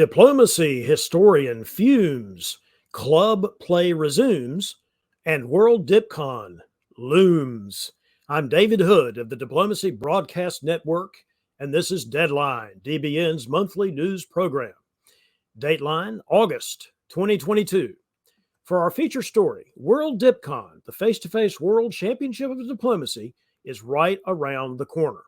Diplomacy historian fumes, club play resumes, and World DipCon looms. I'm David Hood of the Diplomacy Broadcast Network, and this is Deadline, DBN's monthly news program. Dateline, August 2022. For our feature story, World DipCon, the face-to-face World Championship of Diplomacy, is right around the corner,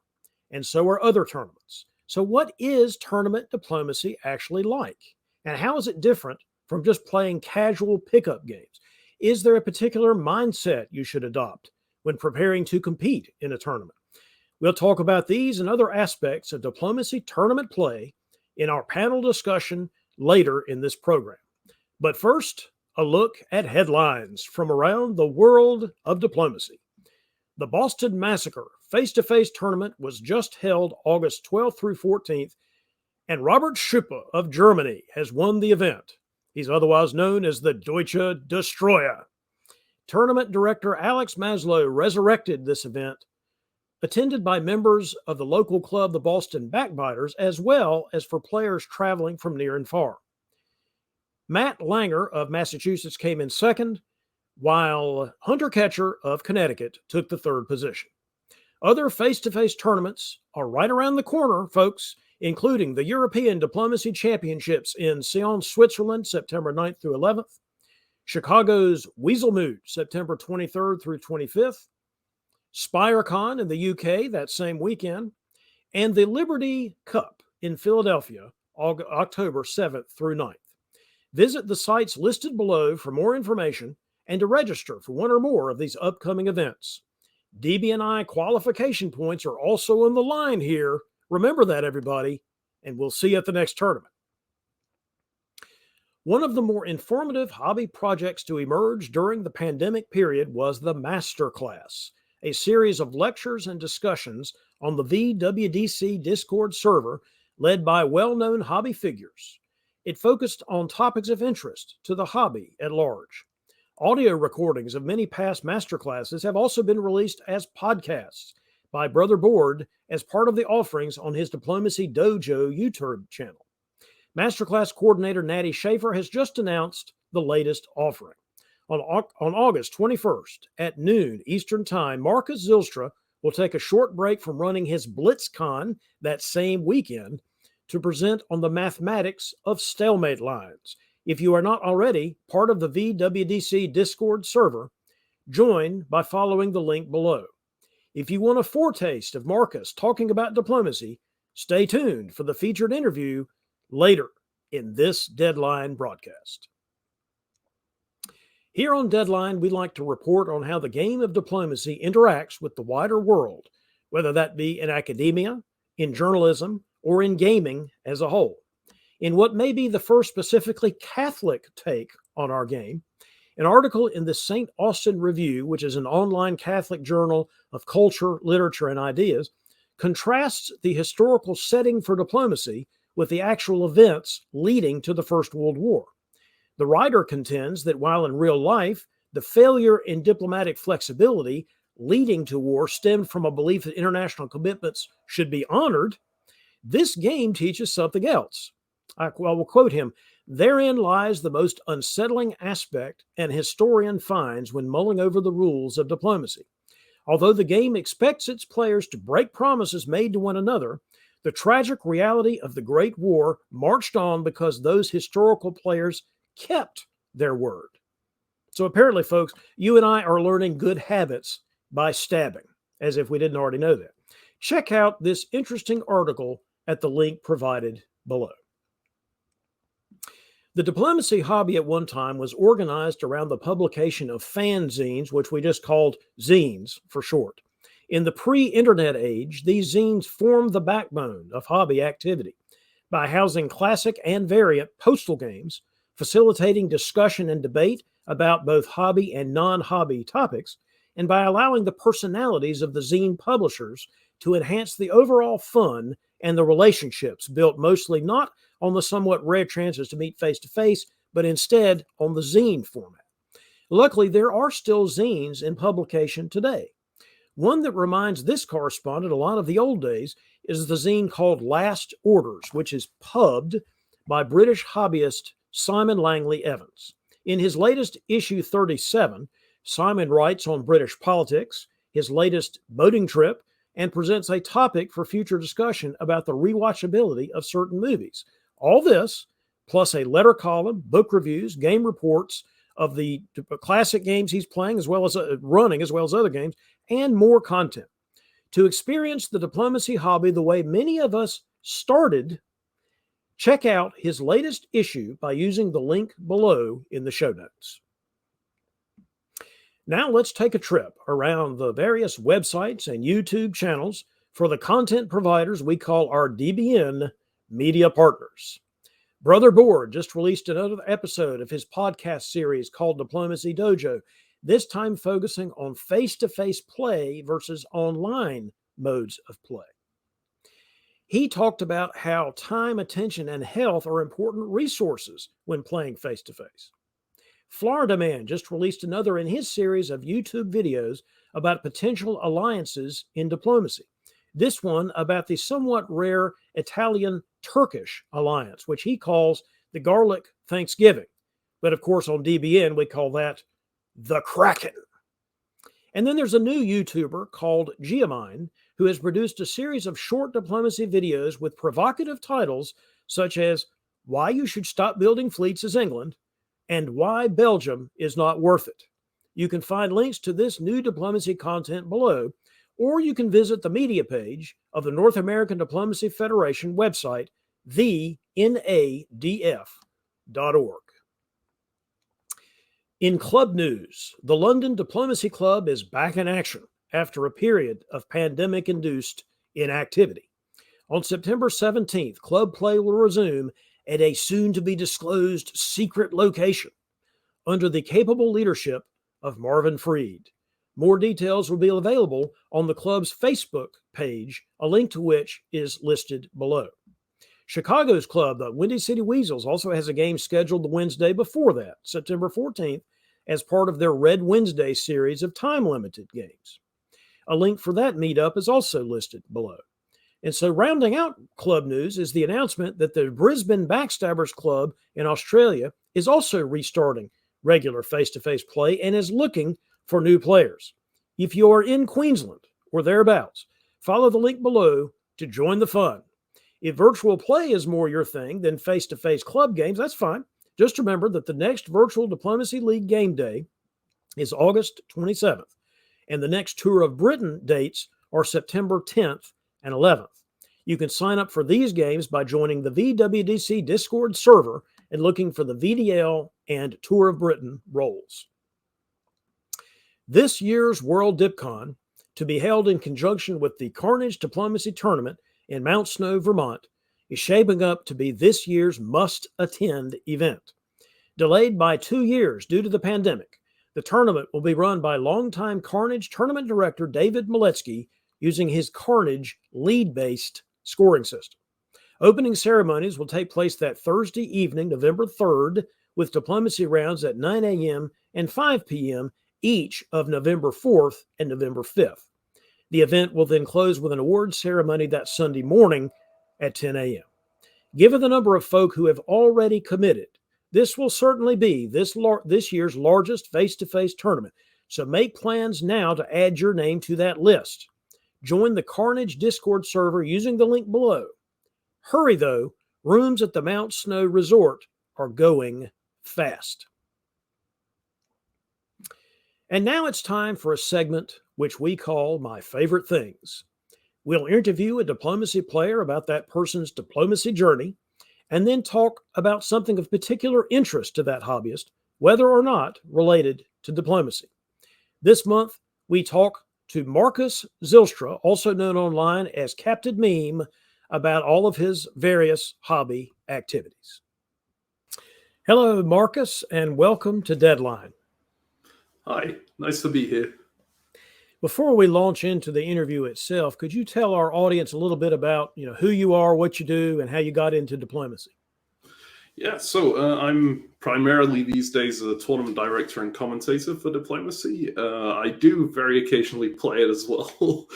and so are other tournaments. So what is tournament diplomacy actually like? And how is it different from just playing casual pickup games? Is there a particular mindset you should adopt when preparing to compete in a tournament? We'll talk about these and other aspects of diplomacy tournament play in our panel discussion later in this program. But first, a look at headlines from around the world of diplomacy. The Boston Massacre face-to-face tournament was just held August 12th through 14th, and Robert Schuppe of Germany has won the event. He's otherwise known as the Deutsche Destroyer. Tournament director Alex Maslow resurrected this event, attended by members of the local club, the Boston Backbiters, as well as for players traveling from near and far. Matt Langer of Massachusetts came in second, while Hunter Ketcher of Connecticut took the third position. Other face-to-face tournaments are right around the corner, folks, including the European Diplomacy Championships in Sion, Switzerland, September 9th through 11th, Chicago's Weaselmoot, September 23rd through 25th, SpireCon in the UK that same weekend, and the Liberty Cup in Philadelphia, October 7th through 9th. Visit the sites listed below for more information and to register for one or more of these upcoming events. DB&I qualification points are also on the line here. Remember that, everybody, and we'll see you at the next tournament. One of the more informative hobby projects to emerge during the pandemic period was the Masterclass, a series of lectures and discussions on the VWDC Discord server led by well-known hobby figures. It focused on topics of interest to the hobby at large. Audio recordings of many past masterclasses have also been released as podcasts by Brother Board as part of the offerings on his Diplomacy Dojo YouTube channel. Masterclass coordinator Natty Schaefer has just announced the latest offering. On August 21st at noon Eastern Time, Markus Zijlstra will take a short break from running his BlitzCon that same weekend to present on the mathematics of stalemate lines. If you are not already part of the VWDC Discord server, join by following the link below. If you want a foretaste of Markus talking about diplomacy, stay tuned for the featured interview later in this Deadline broadcast. Here on Deadline, we like to report on how the game of diplomacy interacts with the wider world, whether that be in academia, in journalism, or in gaming as a whole. In what may be the first specifically Catholic take on our game, an article in the St. Austin Review, which is an online Catholic journal of culture, literature, and ideas, contrasts the historical setting for diplomacy with the actual events leading to the First World War. The writer contends that while in real life, the failure in diplomatic flexibility leading to war stemmed from a belief that international commitments should be honored, this game teaches something else. I will quote him, "Therein lies the most unsettling aspect an historian finds when mulling over the rules of diplomacy. Although the game expects its players to break promises made to one another, the tragic reality of the Great War marched on because those historical players kept their word." So apparently, folks, you and I are learning good habits by stabbing, as if we didn't already know that. Check out this interesting article at the link provided below. The diplomacy hobby at one time was organized around the publication of fanzines, which we just called zines for short. In the pre-internet age, these zines formed the backbone of hobby activity by housing classic and variant postal games, facilitating discussion and debate about both hobby and non-hobby topics, and by allowing the personalities of the zine publishers to enhance the overall fun and the relationships built mostly not on the somewhat rare chances to meet face-to-face, but instead on the zine format. Luckily, there are still zines in publication today. One that reminds this correspondent a lot of the old days is the zine called Last Orders, which is pubbed by British hobbyist Simon Langley Evans. In his latest issue 37, Simon writes on British politics, his latest boating trip, and presents a topic for future discussion about the rewatchability of certain movies. All this, plus a letter column, book reviews, game reports of the classic games he's playing, as well as running, as well as other games, and more content. To experience the diplomacy hobby the way many of us started, check out his latest issue by using the link below in the show notes. Now let's take a trip around the various websites and YouTube channels for the content providers we call our DBN media partners. Brother Board just released another episode of his podcast series called Diplomacy Dojo, this time focusing on face-to-face play versus online modes of play. He talked about how time, attention, and health are important resources when playing face-to-face. Florida Man just released another in his series of YouTube videos about potential alliances in diplomacy. This one about the somewhat rare Italian-Turkish alliance, which he calls the Garlic Thanksgiving. But of course, on DBN, we call that the Kraken. And then there's a new YouTuber called Geomine, who has produced a series of short diplomacy videos with provocative titles such as Why You Should Stop Building Fleets as England and Why Belgium is Not Worth It. You can find links to this new diplomacy content below, or you can visit the media page of the North American Diplomacy Federation website, thenadf.org. In club news, the London Diplomacy Club is back in action after a period of pandemic-induced inactivity. On September 17th, club play will resume at a soon-to-be-disclosed secret location under the capable leadership of Marvin Freed. More details will be available on the club's Facebook page, a link to which is listed below. Chicago's club, the Windy City Weasels, also has a game scheduled the Wednesday before that, September 14th, as part of their Red Wednesday series of time-limited games. A link for that meetup is also listed below. And so rounding out club news is the announcement that the Brisbane Backstabbers Club in Australia is also restarting regular face-to-face play and is looking for new players. If you are in Queensland or thereabouts, follow the link below to join the fun. If virtual play is more your thing than face-to-face club games, that's fine. Just remember that the next Virtual Diplomacy League game day is August 27th, and the next Tour of Britain dates are September 10th and 11th. You can sign up for these games by joining the VWDC Discord server and looking for the VDL and Tour of Britain roles. This year's World DipCon, to be held in conjunction with the Carnage Diplomacy Tournament in Mount Snow, Vermont, is shaping up to be this year's must-attend event. Delayed by 2 years due to the pandemic, the tournament will be run by longtime Carnage tournament director David Maletsky using his Carnage lead-based scoring system. Opening ceremonies will take place that Thursday evening, November 3rd, with diplomacy rounds at 9 a.m. and 5 p.m. each of November 4th and November 5th. The event will then close with an awards ceremony that Sunday morning at 10 a.m. Given the number of folk who have already committed, this will certainly be this year's largest face-to-face tournament, so make plans now to add your name to that list. Join the Carnage Discord server using the link below. Hurry, though, rooms at the Mount Snow Resort are going fast. And now it's time for a segment which we call My Favorite Things. We'll interview a diplomacy player about that person's diplomacy journey, and then talk about something of particular interest to that hobbyist, whether or not related to diplomacy. This month, we talk to Markus Zijlstra, also known online as Captain Meme, about all of his various hobby activities. Hello, Markus, and welcome to Deadline. Hi, nice to be here. Before we launch into the interview itself, could you tell our audience a little bit about, who you are, what you do, and how you got into diplomacy? Yeah, so I'm primarily these days a tournament director and commentator for diplomacy. I do very occasionally play it as well.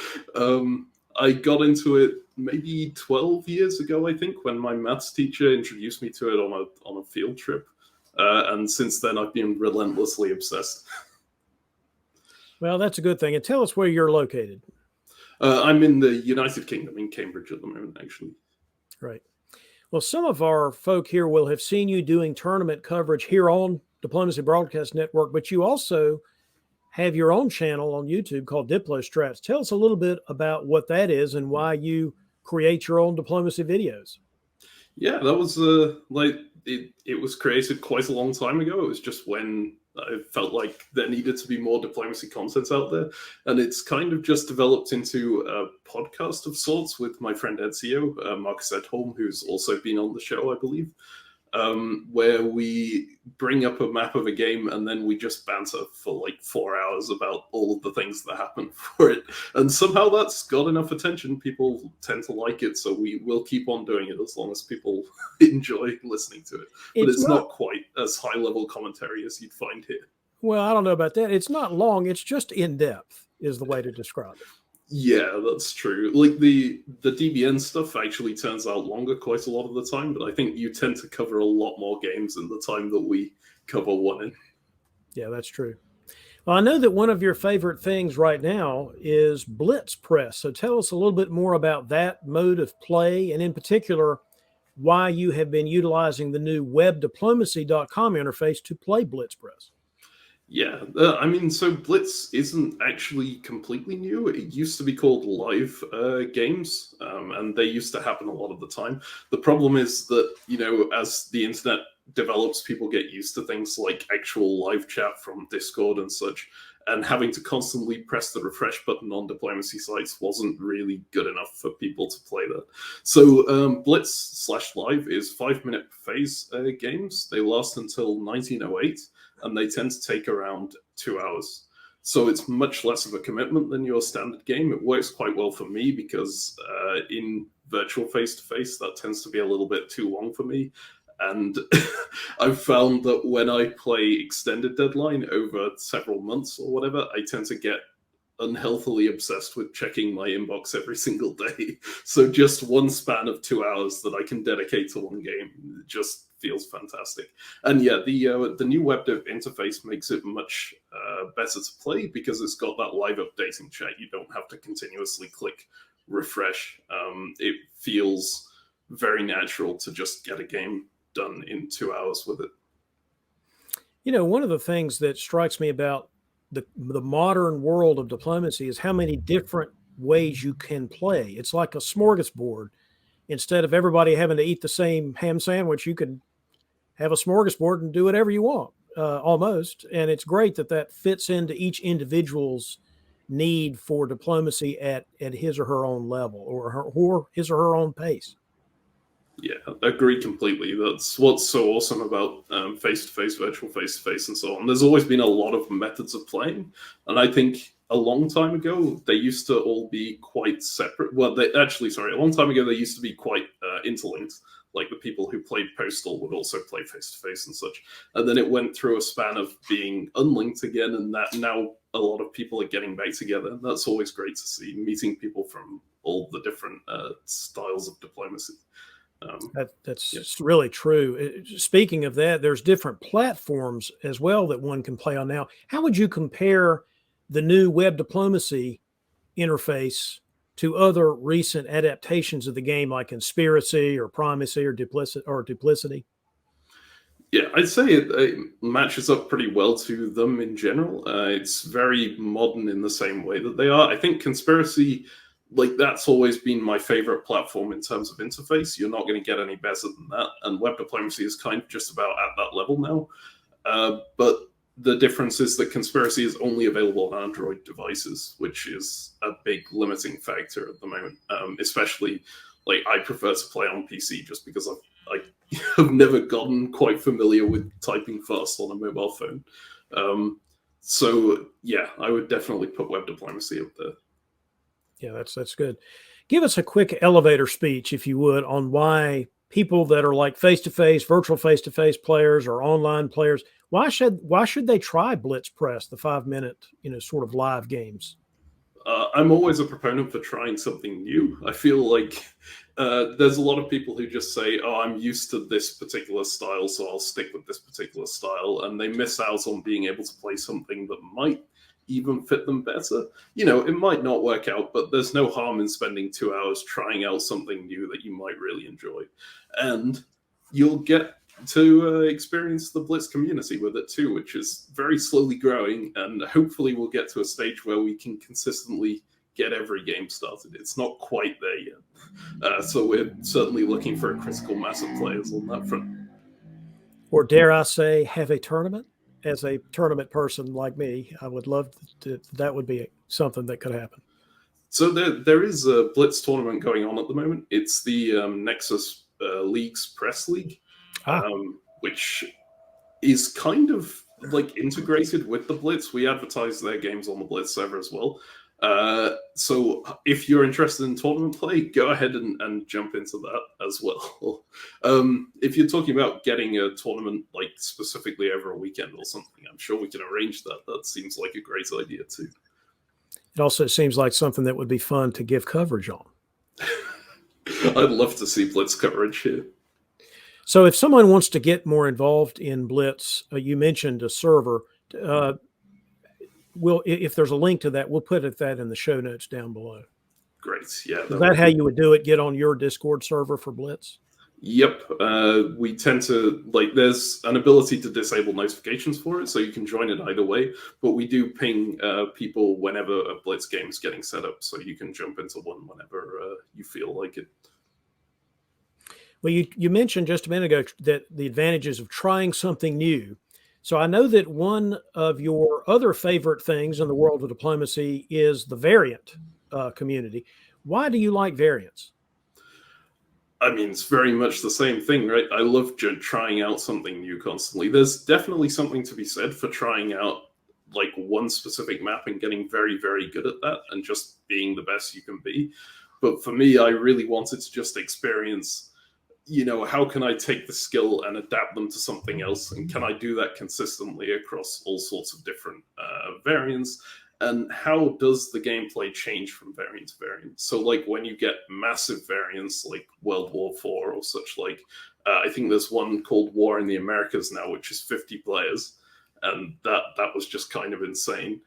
I got into it maybe 12 years ago, I think, when my maths teacher introduced me to it on a field trip. And since then, I've been relentlessly obsessed. Well, that's a good thing. And tell us where you're located. I'm in the United Kingdom, in Cambridge at the moment, actually. Right. Well, some of our folk here will have seen you doing tournament coverage here on Diplomacy Broadcast Network, but you also have your own channel on YouTube called Diplo Strats. Tell us a little bit about what that is and why you create your own diplomacy videos. Yeah, that was it was created quite a long time ago. It was just when I felt like there needed to be more diplomacy content out there. And it's kind of just developed into a podcast of sorts with my friend Ezio, Markus who's also been on the show, I believe, where we bring up a map of a game and then we just banter for like 4 hours about all of the things that happen for it. And somehow that's got enough attention. People tend to like it, so we will keep on doing it as long as people enjoy listening to it. But it's not quite as high-level commentary as you'd find here. Well, I don't know about that. It's not long. It's just in-depth is the way to describe it. Yeah, that's true. Like the DBN stuff actually turns out longer quite a lot of the time, but I think you tend to cover a lot more games in the time that we cover one in. Yeah, that's true. Well, I know that one of your favorite things right now is Blitz Press. So tell us a little bit more about that mode of play, and in particular, why you have been utilizing the new webdiplomacy.com interface to play Blitz Press. Yeah, I mean, so Blitz isn't actually completely new. It used to be called live games, and they used to happen a lot of the time. The problem is that, you know, as the internet develops, people get used to things like actual live chat from Discord and such, and having to constantly press the refresh button on diplomacy sites wasn't really good enough for people to play that. So Blitz/Live is 5-minute phase games. They last until 1908. And they tend to take around 2 hours. So it's much less of a commitment than your standard game. It works quite well for me because in virtual face-to-face, that tends to be a little bit too long for me. And I've found that when I play extended deadline over several months or whatever, I tend to get unhealthily obsessed with checking my inbox every single day. So just one span of 2 hours that I can dedicate to one game just feels fantastic. And yeah, the new web dev interface makes it much better to play because it's got that live updating chat. You don't have to continuously click refresh. It feels very natural to just get a game done in 2 hours with it. You know, one of the things that strikes me about the modern world of diplomacy is how many different ways you can play. It's like a smorgasbord. Instead of everybody having to eat the same ham sandwich, you can have a smorgasbord and do whatever you want, almost. And it's great that that fits into each individual's need for diplomacy at his or her own level or his or her own pace. Yeah, I agree completely. That's what's so awesome about face-to-face, virtual face-to-face, and so on. There's always been a lot of methods of playing, and I think a long time ago they used to all be quite separate. Well, a long time ago they used to be quite interlinked. Like the people who played Postal would also play face-to-face and such, and then it went through a span of being unlinked again, and that now a lot of people are getting back together. That's always great to see, meeting people from all the different styles of diplomacy. That's really true. Speaking of that, there's different platforms as well that one can play on now. How would you compare the new web diplomacy interface to other recent adaptations of the game like Conspiracy or Primacy or Duplicity? Yeah, I'd say it matches up pretty well to them in general. It's very modern in the same way that they are. I think Conspiracy, like, that's always been my favorite platform in terms of interface. You're not going to get any better than that. And web diplomacy is kind of just about at that level now. But the difference is that Conspiracy is only available on Android devices, which is a big limiting factor at the moment. Especially, like, I prefer to play on PC just because I have never gotten quite familiar with typing fast on a mobile phone. So yeah, I would definitely put web diplomacy up there. Yeah, that's good. Give us a quick elevator speech, if you would, on why people that are like face-to-face, virtual face-to-face players or online players, why should they try Blitz Press, the 5-minute, sort of live games? I'm always a proponent for trying something new. I feel like there's a lot of people who just say, "Oh, I'm used to this particular style, so I'll stick with this particular style," and they miss out on being able to play something that might even fit them better. It might not work out, but there's no harm in spending 2 hours trying out something new that you might really enjoy, and you'll get to experience the Blitz community with it too, which is very slowly growing, and hopefully we'll get to a stage where we can consistently get every game started. It's not quite there yet, so we're certainly looking for a critical mass of players on that front. Or dare I say, have a tournament? As a tournament person like me, I would love to. That would be something that could happen. So there is a Blitz tournament going on at the moment. It's the Nexus League's Press League. Which is kind of like integrated with the Blitz. We advertise their games on the Blitz server as well. So if you're interested in tournament play, go ahead and jump into that as well. If you're talking about getting a tournament like specifically over a weekend or something, I'm sure we can arrange that. That seems like a great idea too. It also seems like something that would be fun to give coverage on. I'd love to see Blitz coverage here. So if someone wants to get more involved in Blitz, you mentioned a server. If there's a link to that, we'll put that in the show notes down below. Great. Yeah. Is that how you would do it? Get on your Discord server for Blitz? Yep. We tend to, there's an ability to disable notifications for it, so you can join it either way. But we do ping people whenever a Blitz game is getting set up, so you can jump into one whenever you feel like it. Well, you mentioned just a minute ago that the advantages of trying something new. So I know that one of your other favorite things in the world of diplomacy is the variant community. Why do you like variants? I mean, it's very much the same thing, right? I love trying out something new constantly. There's definitely something to be said for trying out like one specific map and getting very, very good at that and just being the best you can be. But for me, I really wanted to just experience, how can I take the skill and adapt them to something else? And can I do that consistently across all sorts of different variants? And how does the gameplay change from variant to variant? So like when you get massive variants like World War IV or such, I think there's one called War in the Americas now, which is 50 players. And that was just kind of insane.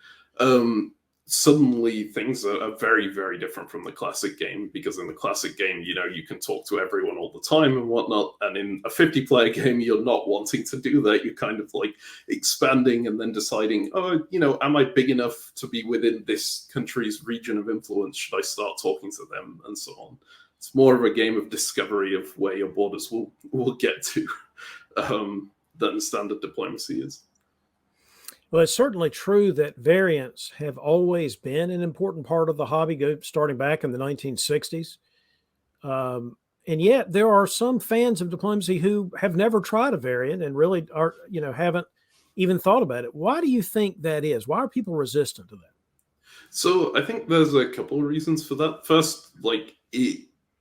Suddenly things are very, very different from the classic game, because in the classic game, you can talk to everyone all the time and whatnot. And in a 50-player game, you're not wanting to do that. You're kind of like expanding and then deciding, am I big enough to be within this country's region of influence? Should I start talking to them? And so on. It's more of a game of discovery of where your borders will get to than standard diplomacy is. Well, it's certainly true that variants have always been an important part of the hobby, starting back in the 1960s. And yet there are some fans of diplomacy who have never tried a variant and really haven't even thought about it. Why do you think that is? Why are people resistant to that? So I think there's a couple of reasons for that. First,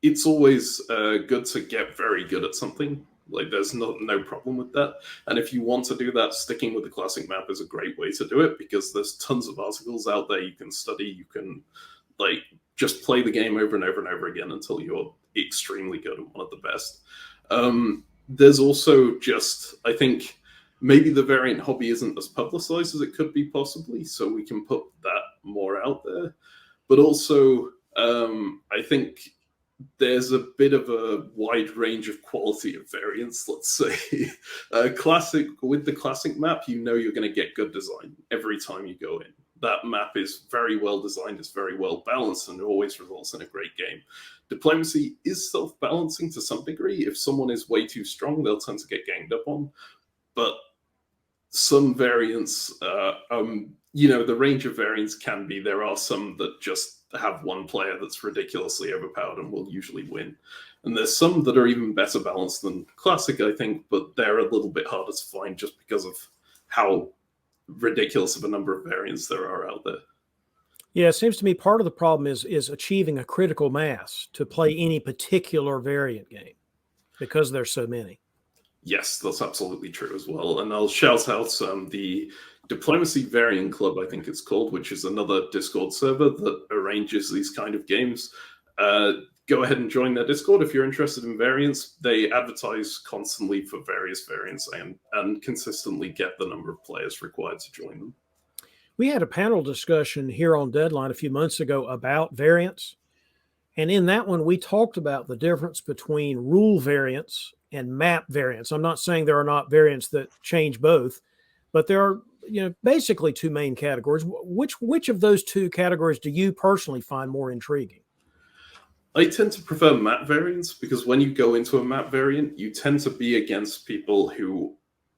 it's always good to get very good at something. There's no problem with that. And if you want to do that, sticking with the classic map is a great way to do it, because there's tons of articles out there you can study. You can just play the game over and over and over again until you're extremely good and one of the best. There's also just, I think, maybe the variant hobby isn't as publicized as it could be possibly, so we can put that more out there. But also, I think there's a bit of a wide range of quality of variants, let's say. With the classic map, you're going to get good design every time you go in. That map is very well designed, it's very well balanced, and it always results in a great game. Diplomacy is self-balancing to some degree. If someone is way too strong, they'll tend to get ganged up on. But some variants, the range of variants can be, there are some that just have one player that's ridiculously overpowered and will usually win. And there's some that are even better balanced than classic, I think, but they're a little bit harder to find just because of how ridiculous of a number of variants there are out there. Yeah, it seems to me part of the problem is achieving a critical mass to play any particular variant game, because there's so many. Yes, that's absolutely true as well. And I'll shout out the Diplomacy Variant Club, I think it's called, which is another Discord server that arranges these kind of games. Go ahead and join their Discord if you're interested in variants. They advertise constantly for various variants and consistently get the number of players required to join them. We had a panel discussion here on Deadline a few months ago about variants. And in that one, we talked about the difference between rule variants and map variants. I'm not saying there are not variants that change both, but there are, basically two main categories. Which of those two categories do you personally find more intriguing? I tend to prefer map variants because when you go into a map variant, you tend to be against people who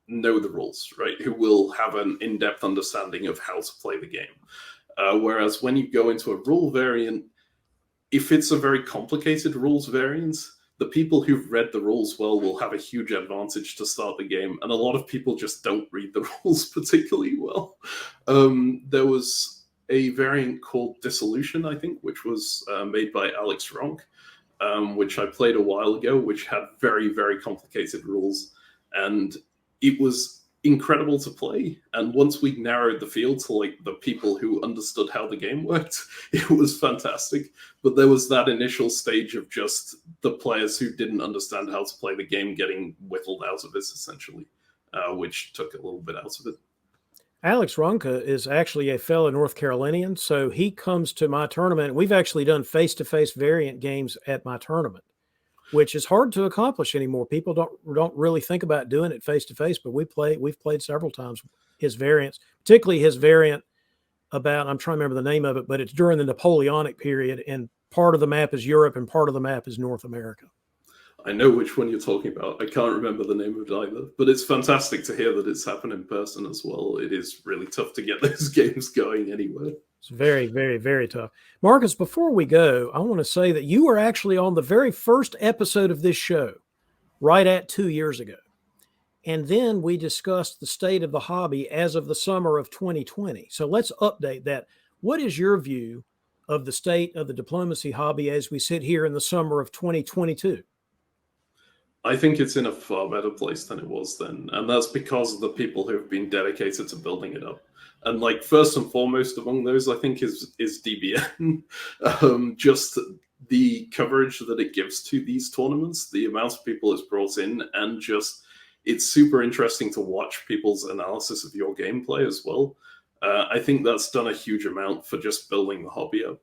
know the rules, right? Who will have an in-depth understanding of how to play the game. Whereas when you go into a rule variant, if it's a very complicated rules variant, the people who've read the rules well will have a huge advantage to start the game, and a lot of people just don't read the rules particularly well. There was a variant called Dissolution, I think, which was made by Alex Ronk, which I played a while ago, which had very, very complicated rules, and it was incredible to play. And once we narrowed the field to like the people who understood how the game worked, it was fantastic. But there was that initial stage of just the players who didn't understand how to play the game getting whittled out of it, essentially, which took a little bit out of it. Alex Ronka is actually a fellow North Carolinian, so he comes to my tournament. We've actually done face-to-face variant games at my tournament, which is hard to accomplish anymore. People don't really think about doing it face-to-face, but we've played several times his variants, particularly his variant about, I'm trying to remember the name of it, but it's during the Napoleonic period, and part of the map is Europe and part of the map is North America. I know which one you're talking about. I can't remember the name of it either, but it's fantastic to hear that it's happened in person as well. It is really tough to get those games going anywhere. It's very, very, very tough. Markus, before we go, I want to say that you were actually on the very first episode of this show, right at 2 years ago. And then we discussed the state of the hobby as of the summer of 2020. So let's update that. What is your view of the state of the diplomacy hobby as we sit here in the summer of 2022? I think it's in a far better place than it was then. And that's because of the people who have been dedicated to building it up. And like first and foremost among those, I think is DBN. Just the coverage that it gives to these tournaments, the amount of people it's brought in, and just it's super interesting to watch people's analysis of your gameplay as well. I think that's done a huge amount for just building the hobby up.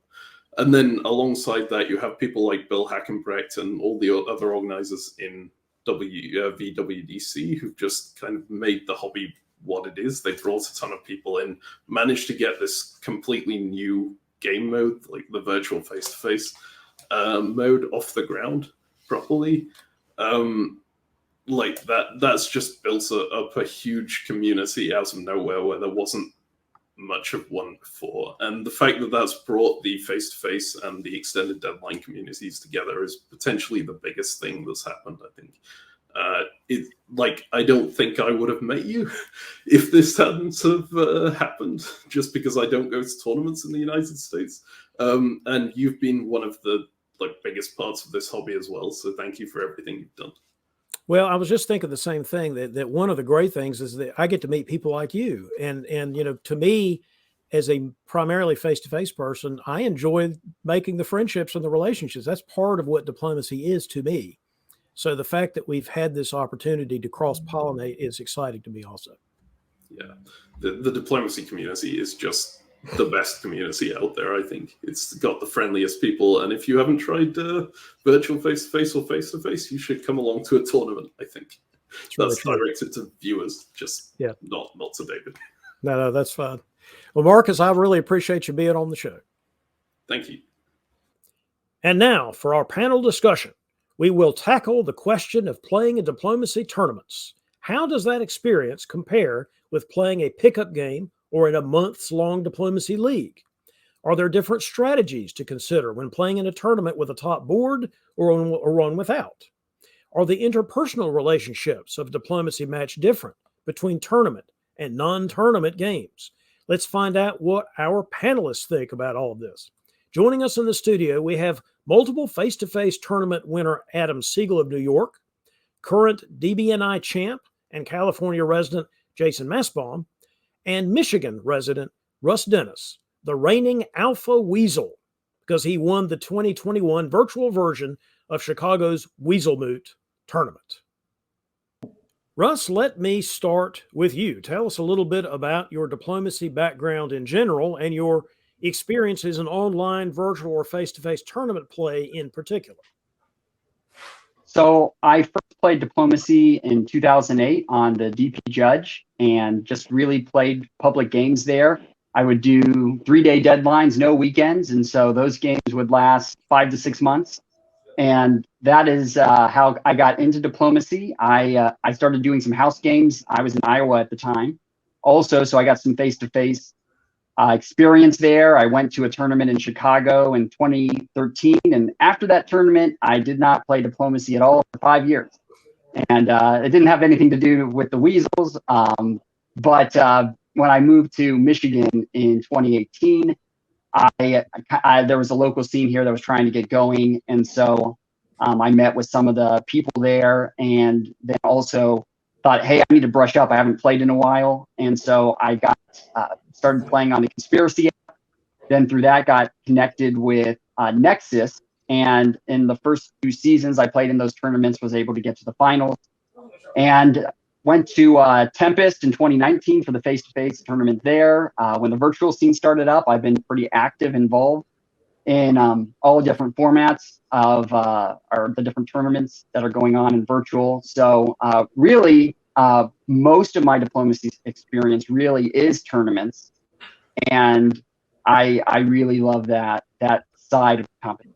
And then alongside that, you have people like Bill Hackenbrecht and all the other organizers in VWDC who've just kind of made the hobby what it is. They brought a ton of people in, managed to get this completely new game mode, like the virtual face-to-face mode, off the ground properly. Like that's just built up a huge community out of nowhere where there wasn't much of one before. And the fact that that's brought the face-to-face and the extended deadline communities together is potentially the biggest thing that's happened, I think. I don't think I would have met you if this hadn't have happened, just because I don't go to tournaments in the United States. And you've been one of the biggest parts of this hobby as well. So thank you for everything you've done. Well, I was just thinking the same thing, that one of the great things is that I get to meet people like you. And to me, as a primarily face-to-face person, I enjoy making the friendships and the relationships. That's part of what diplomacy is to me. So the fact that we've had this opportunity to cross-pollinate is exciting to me also. Yeah, the diplomacy community is just the best community out there, I think. It's got the friendliest people, and if you haven't tried virtual face-to-face or face-to-face, you should come along to a tournament, I think. That's really directed to viewers, just not to David. No, that's fine. Well, Markus, I really appreciate you being on the show. Thank you. And now, for our panel discussion, we will tackle the question of playing in diplomacy tournaments. How does that experience compare with playing a pickup game or in a months-long diplomacy league? Are there different strategies to consider when playing in a tournament with a top board or one without? Are the interpersonal relationships of a diplomacy match different between tournament and non-tournament games? Let's find out what our panelists think about all of this. Joining us in the studio, we have multiple face-to-face tournament winner Adam Siegel of New York, current DBNI champ and California resident Jason Messbaum, and Michigan resident Russ Dennis, the reigning Alpha Weasel, because he won the 2021 virtual version of Chicago's Weasel Moot tournament. Russ, let me start with you. Tell us a little bit about your diplomacy background in general and your experiences in online, virtual, or face-to-face tournament play in particular. So I first played diplomacy in 2008 on the DP Judge and just really played public games there. I would do 3-day deadlines, no weekends. And so those games would last 5 to 6 months. And that is how I got into diplomacy. I started doing some house games. I was in Iowa at the time also, so I got some face-to-face experience there. I went to a tournament in Chicago in 2013. And after that tournament, I did not play diplomacy at all for 5 years. And it didn't have anything to do with the Weasels. But when I moved to Michigan in 2018, there was a local scene here that was trying to get going. And so I met with some of the people there and then also thought, hey, I need to brush up. I haven't played in a while. And so I started playing on the Conspiracy app. Then through that, got connected with Nexus. And in the first 2 seasons I played in those tournaments, was able to get to the finals. And went to Tempest in 2019 for the face-to-face tournament there. When the virtual scene started up, I've been pretty active, involved in all different formats of or the different tournaments that are going on in virtual. So really, most of my diplomacy experience really is tournaments. And I really love that side of competition.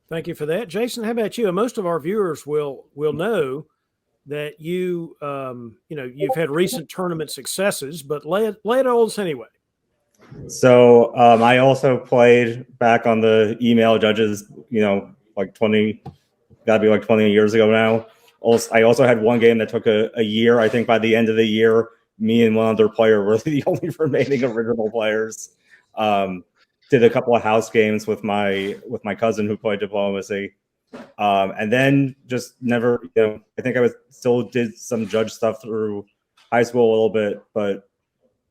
Thank you for that. Jason, how about you? Most of our viewers will know that you've had recent tournament successes, but lay it on us anyway. So I also played back on the email judges, like 20 years ago now. I also had one game that took a year. I think by the end of the year, me and one other player were the only remaining original players. Did a couple of house games with my cousin who played diplomacy. And then just never, I think still did some judge stuff through high school a little bit, but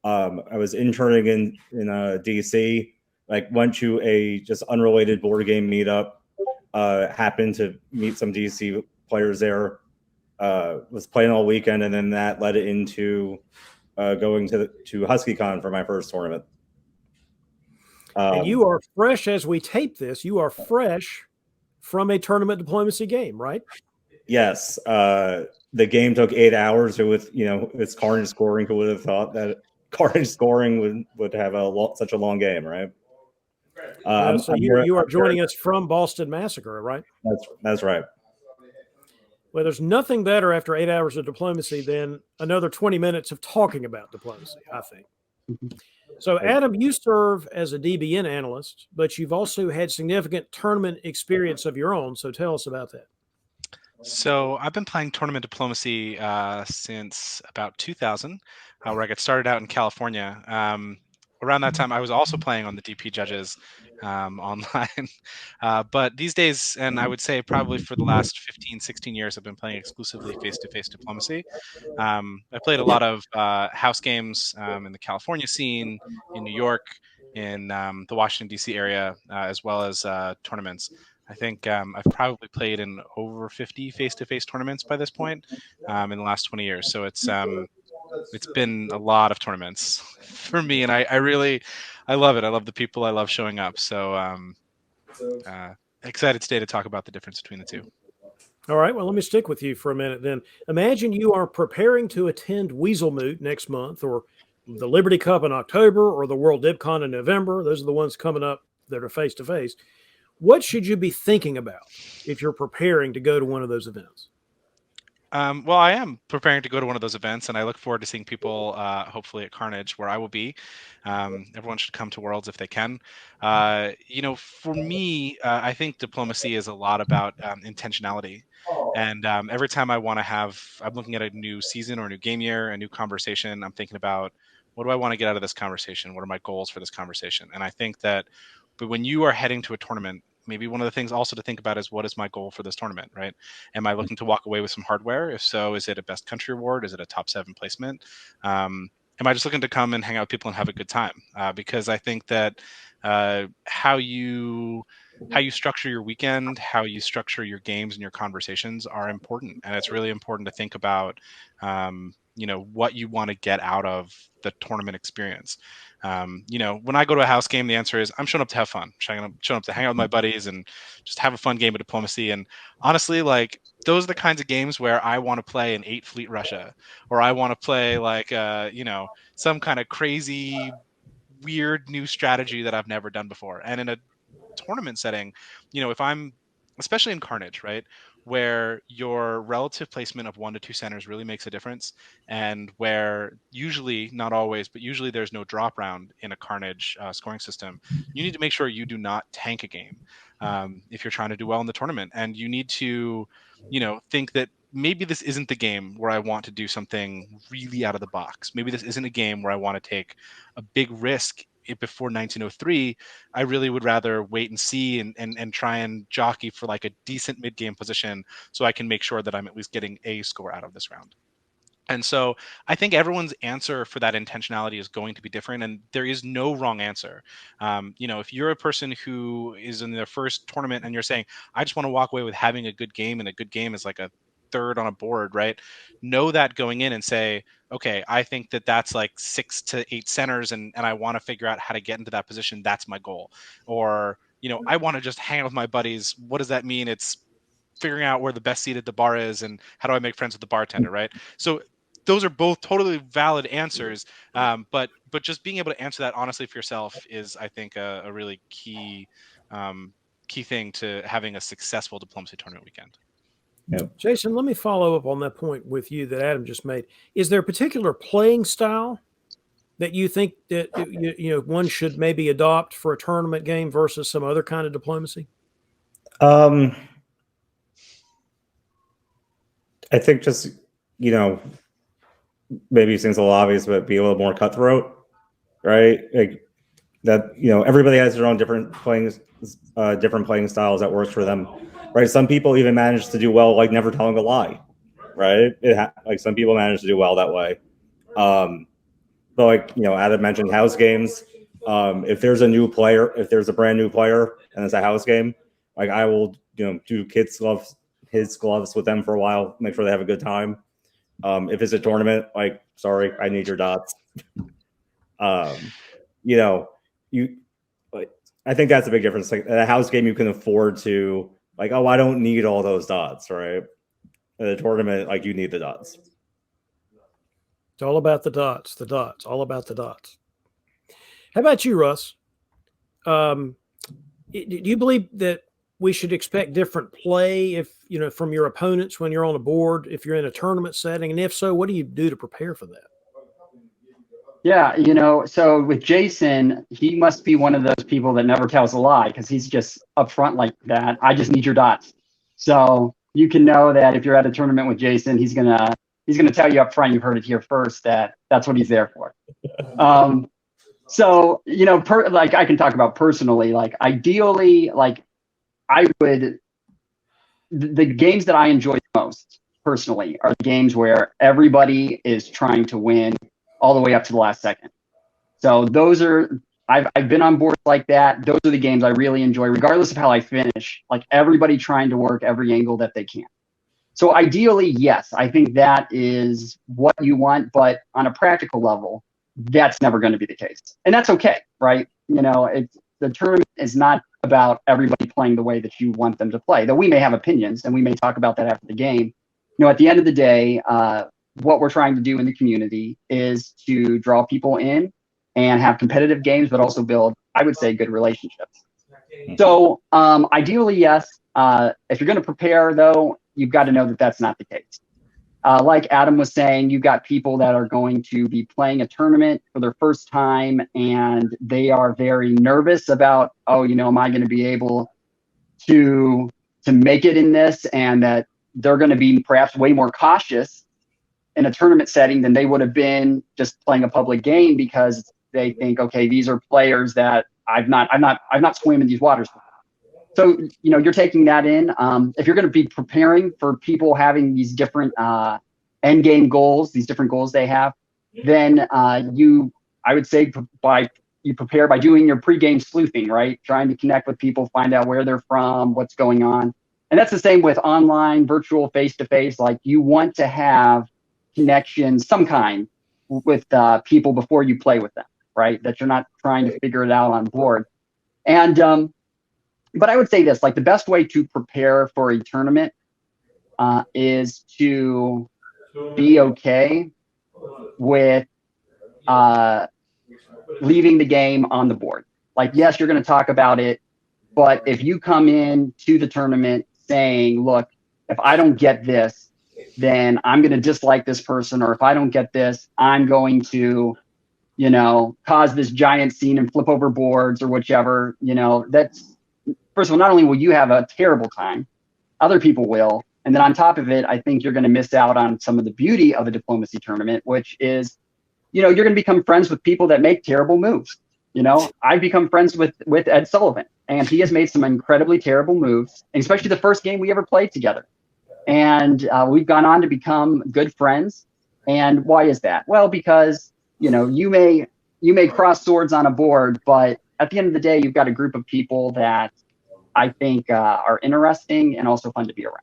I was interning in DC, like went to a just unrelated board game meetup, happened to meet some DC players there, was playing all weekend, and then that led into going to HuskyCon for my first tournament. And you are fresh as we tape this. You are fresh from a tournament diplomacy game, right? Yes. The game took 8 hours. It's Carnage scoring. Who would have thought that Carnage scoring would have such a long game, right? So you are joining us from Boston Massacre, right? That's right. Well, there's nothing better after 8 hours of diplomacy than another 20 minutes of talking about diplomacy, I think. So, Adam, you serve as a DBN analyst, but you've also had significant tournament experience of your own. So tell us about that. So I've been playing tournament diplomacy since about 2000, where I got started out in California. Around that time, I was also playing on the DP Judges online. But these days, and I would say probably for the last 15, 16 years, I've been playing exclusively face-to-face diplomacy. I played a lot of house games in the California scene, in New York, in the Washington, D.C. area, as well as tournaments. I think I've probably played in over 50 face-to-face tournaments by this point in the last 20 years. So it's been a lot of tournaments for me, and I love it. I love the people. I love showing up. So excited today to talk about the difference between the two. All right. Well, let me stick with you for a minute then. Imagine you are preparing to attend Weasel Moot next month, or the Liberty Cup in October, or the World DipCon in November. Those are the ones coming up that are face-to-face. What should you be thinking about if you're preparing to go to one of those events? Well, I am preparing to go to one of those events, and I look forward to seeing people, hopefully at Carnage, where I will be. Everyone should come to Worlds if they can. For me, I think diplomacy is a lot about intentionality. And every time I'm looking at a new season or a new game year, a new conversation, I'm thinking about, what do I want to get out of this conversation? What are my goals for this conversation? And I think that, but when you are heading to a tournament, maybe one of the things also to think about is, what is my goal for this tournament, right? Am I looking to walk away with some hardware? If so, is it a best country award? Is it a top 7 placement? am I just looking to come and hang out with people and have a good time? Because I think that how you structure your weekend, how you structure your games and your conversations are important, and it's really important to think about what you want to get out of the tournament experience. When I go to a house game, the answer is I'm showing up to have fun. I'm showing up to hang out with my buddies and just have a fun game of diplomacy. And honestly, like, those are the kinds of games where I want to play an 8 Fleet Russia, or I want to play like some kind of crazy weird new strategy that I've never done before. And in a tournament setting, if I'm, especially in Carnage, right, where your relative placement of 1 to 2 centers really makes a difference, and where usually, not always, but usually there's no drop round in a Carnage scoring system, you need to make sure you do not tank a game if you're trying to do well in the tournament. And you need to, think that maybe this isn't the game where I want to do something really out of the box. Maybe this isn't a game where I want to take a big risk before 1903. I really would rather wait and see and try and jockey for like a decent mid-game position so I can make sure that I'm at least getting a score out of this round. And so I think everyone's answer for that intentionality is going to be different, and there is no wrong answer. If you're a person who is in their first tournament and you're saying, I just want to walk away with having a good game, and a good game is like a third on a board, right? Know that going in and say, okay, I think that that's like 6 to 8 centers, and I want to figure out how to get into that position. That's my goal. Or, I want to just hang out with my buddies. What does that mean? It's figuring out where the best seat at the bar is and how do I make friends with the bartender, right? So those are both totally valid answers, but just being able to answer that honestly for yourself is, I think, a really key thing to having a successful diplomacy tournament weekend. Yeah. Jason, let me follow up on that point with you that Adam just made. Is there a particular playing style that you think that one should maybe adopt for a tournament game versus some other kind of diplomacy? I think just maybe things a little obvious, but be a little more cutthroat, right? Like that, everybody has their own different playing styles that works for them, right? Some people even manage to do well, like never telling a lie, right? Like some people manage to do well that way. But like, Adam mentioned house games. If there's a brand new player and it's a house game, like I will, do his gloves with them for a while, make sure they have a good time. If it's a tournament, like, sorry, I need your dots. I think that's a big difference. Like at a house game, you can afford to like, oh, I don't need all those dots, right? At a tournament, like you need the dots. It's all about the dots, all about the dots. How about you, Russ? Do you believe that we should expect different play from your opponents when you're on a board, if you're in a tournament setting? And if so, what do you do to prepare for that? Yeah, so with Jason, he must be one of those people that never tells a lie, because he's just upfront like that. I just need your dots. So you can know that if you're at a tournament with Jason, he's gonna tell you up front, you heard it here first, that's what he's there for. So like I can talk about personally, like ideally, like the games that I enjoy the most personally are the games where everybody is trying to win all the way up to the last second. So those are, I've been on boards like that. Those are the games I really enjoy, regardless of how I finish, like everybody trying to work every angle that they can. So ideally, yes, I think that is what you want, but on a practical level, that's never going to be the case. And that's okay, right? The tournament is not about everybody playing the way that you want them to play, though we may have opinions and we may talk about that after the game. At the end of the day, what we're trying to do in the community is to draw people in and have competitive games, but also build, I would say, good relationships. So ideally, yes. If you're going to prepare, though, you've got to know that that's not the case. Like Adam was saying, you've got people that are going to be playing a tournament for their first time, and they are very nervous about, am I going to be able to make it in this? And that they're going to be perhaps way more cautious in a tournament setting than they would have been just playing a public game, because they think, okay, these are players that I've not swam in these waters before. So, you're taking that in. If you're going to be preparing for people having these different end game goals, these different goals they have, then I would say you prepare by doing your pregame sleuthing, right? Trying to connect with people, find out where they're from, what's going on. And that's the same with online, virtual, face-to-face. Like, you want to have connections, some kind, with people before you play with them, right? That you're not trying to figure it out on board. And but I would say this, like, the best way to prepare for a tournament is to be okay with leaving the game on the board. Like, yes, you're going to talk about it, but if you come in to the tournament saying, look, if I don't get this, then I'm going to dislike this person, or if I don't get this, I'm going to, cause this giant scene and flip over boards or whichever, that's, first of all, not only will you have a terrible time, other people will. And then on top of it, I think you're going to miss out on some of the beauty of a diplomacy tournament, which is, you're going to become friends with people that make terrible moves. I've become friends with Ed Sullivan, and he has made some incredibly terrible moves, and especially the first game we ever played together. And we've gone on to become good friends. And why is that? Well, because, you may cross swords on a board, but at the end of the day, you've got a group of people that I think are interesting and also fun to be around.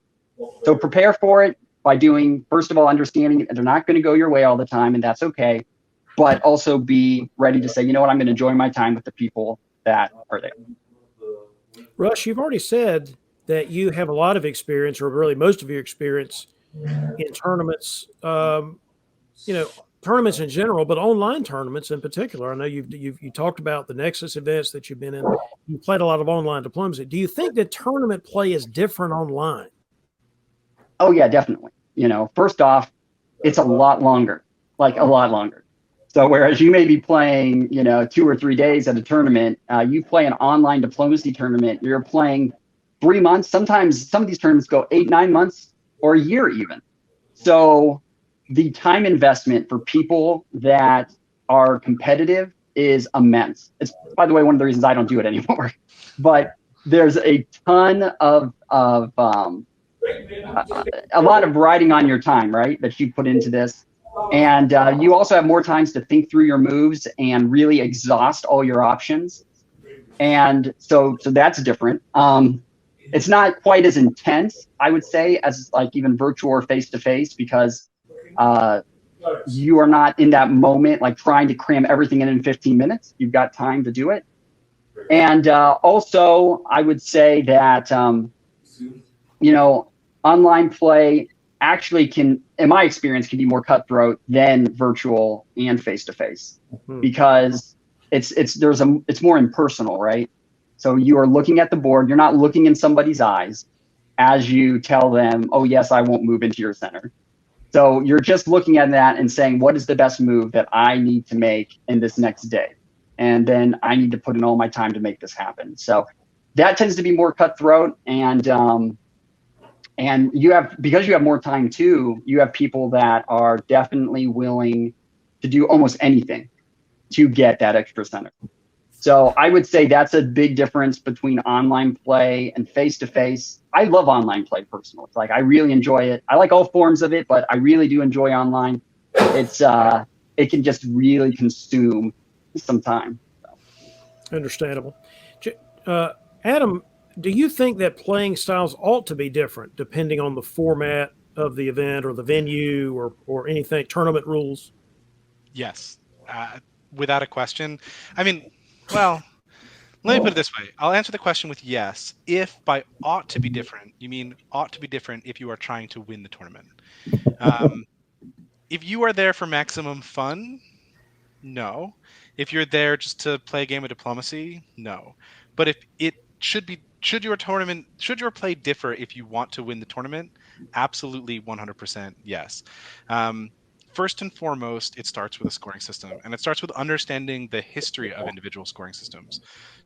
So prepare for it by doing, first of all, understanding that they're not going to go your way all the time, and that's okay. But also be ready to say, you know what, I'm going to enjoy my time with the people that are there. Russ, you've already said that you have a lot of experience, or really most of your experience, in tournaments, tournaments in general, but online tournaments in particular. I know you talked about the Nexus events that you've been in. You played a lot of online diplomacy. Do you think that tournament play is different online? Oh, yeah, definitely. First off, it's a lot longer, like a lot longer. So whereas you may be playing, 2 or 3 days at a tournament, you play an online diplomacy tournament, you're playing 3 months. Sometimes some of these tournaments go 8, 9 months or a year even. So the time investment for people that are competitive is immense. It's, by the way, one of the reasons I don't do it anymore. But there's a ton of a lot of riding on your time, right, that you put into this. And you also have more times to think through your moves and really exhaust all your options. And so that's different. It's not quite as intense, I would say, as like even virtual or face-to-face, because you are not in that moment, like trying to cram everything in 15 minutes. You've got time to do it. And also, I would say that, online play actually can, in my experience, can be more cutthroat than virtual and face-to-face, because it's more impersonal, right? So you are looking at the board. You're not looking in somebody's eyes as you tell them, oh, yes, I won't move into your center. So you're just looking at that and saying, what is the best move that I need to make in this next day? And then I need to put in all my time to make this happen. So that tends to be more cutthroat. And because you have more time too, you have people that are definitely willing to do almost anything to get that extra center. So I would say that's a big difference between online play and face-to-face. I love online play personally. It's like, I really enjoy it. I like all forms of it, but I really do enjoy online. It's it can just really consume some time. So. Understandable. Adam, do you think that playing styles ought to be different depending on the format of the event or the venue or anything, tournament rules? Yes, without a question. I mean, well, let me put it this way. I'll answer the question with yes. If by ought to be different, you mean ought to be different if you are trying to win the tournament. If you are there for maximum fun, no. If you're there just to play a game of diplomacy, no. But if it should your play differ if you want to win the tournament? Absolutely, 100% yes. First and foremost, it starts with a scoring system, and it starts with understanding the history of individual scoring systems.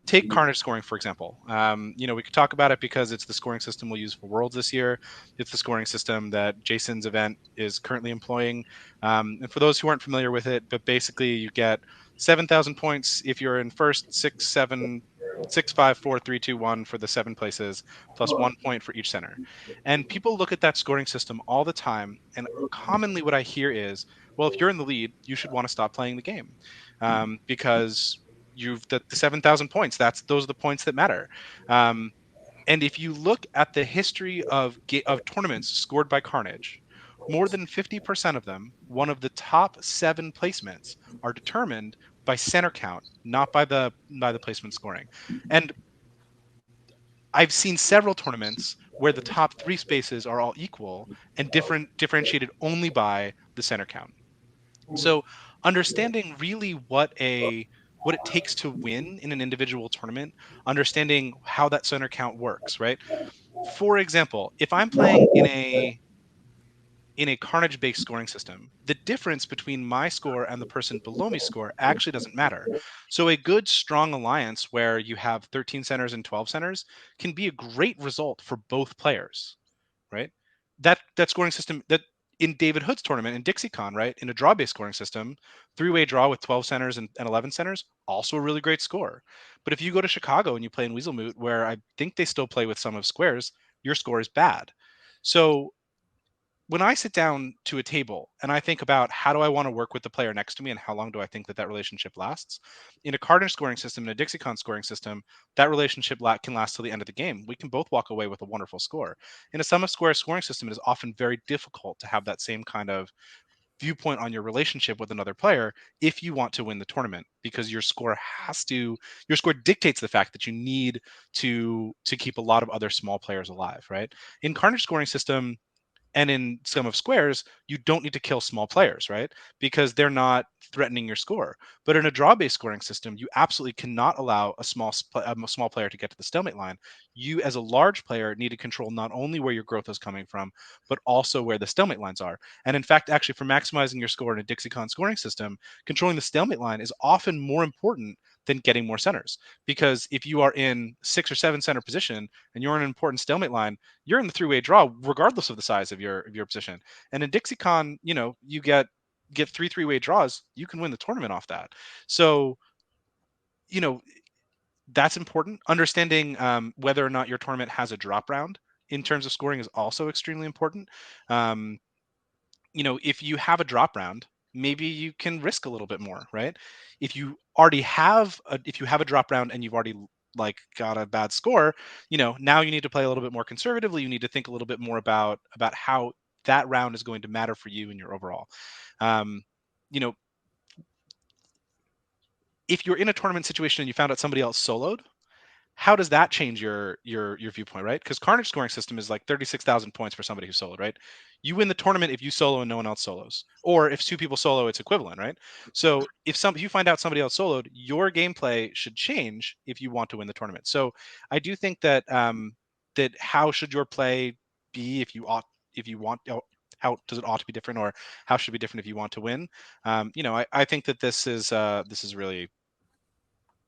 Take Carnage scoring, for example. We could talk about it because it's the scoring system we'll use for Worlds this year. It's the scoring system that Jason's event is currently employing. And for those who aren't familiar with it, but basically you get 7,000 points if you're in first, 6, 7, 6, 5, 4, 3, 2, 1 for the 7 places, plus 1 point for each center. And people look at that scoring system all the time, and commonly what I hear is, well, if you're in the lead, you should want to stop playing the game, because you've the 7,000 points. Those are the points that matter. And if you look at the history of tournaments scored by Carnage, more than 50% of them, one of the top 7 placements, are determined by center count, not by the placement scoring. And I've seen several tournaments where the top 3 spaces are all equal and differentiated only by the center count. So understanding really what it takes to win in an individual tournament, understanding how that center count works, right? For example, if I'm playing in a Carnage-based scoring system, the difference between my score and the person below me score actually doesn't matter. So a good, strong alliance where you have 13 centers and 12 centers can be a great result for both players, right? That scoring system that in David Hood's tournament in DixieCon, right, in a draw-based scoring system, 3-way draw with 12 centers and 11 centers, also a really great score. But if you go to Chicago and you play in Weaselmoot, where I think they still play with some of squares, your score is bad. So when I sit down to a table and I think about how do I want to work with the player next to me and how long do I think that relationship lasts, in a Carnage scoring system and a DixieCon scoring system, that relationship can last till the end of the game. We can both walk away with a wonderful score. In a Sum of Squares scoring system, it is often very difficult to have that same kind of viewpoint on your relationship with another player if you want to win the tournament, because your score dictates the fact that you need to keep a lot of other small players alive, right? In Carnage scoring system, and in Sum of Squares, you don't need to kill small players, right? Because they're not threatening your score. But in a draw-based scoring system, you absolutely cannot allow a small player to get to the stalemate line. You, as a large player, need to control not only where your growth is coming from, but also where the stalemate lines are. And in fact, actually, for maximizing your score in a DixieCon scoring system, controlling the stalemate line is often more important than getting more centers. Because if you are in 6 or 7 center position and you're in an important stalemate line, you're in the 3-way draw regardless of the size of your position. And in DixieCon, you get 3-way draws, you can win the tournament off that. So that's important. Understanding whether or not your tournament has a drop round in terms of scoring is also extremely important. If you have a drop round, maybe you can risk a little bit more, right? If you have a drop round and you've already got a bad score, now you need to play a little bit more conservatively. You need to think a little bit more about how that round is going to matter for you in your overall. If you're in a tournament situation and you found out somebody else soloed, how does that change your viewpoint, right? Because Carnage scoring system is like 36,000 points for somebody who soloed, right? You win the tournament if you solo and no one else solos, or if 2 people solo, it's equivalent, right? So if you find out somebody else soloed, your gameplay should change if you want to win the tournament. So I do think that that how should your play be if you want. How does it ought to be different, or how should it be different if you want to win? I think that this is really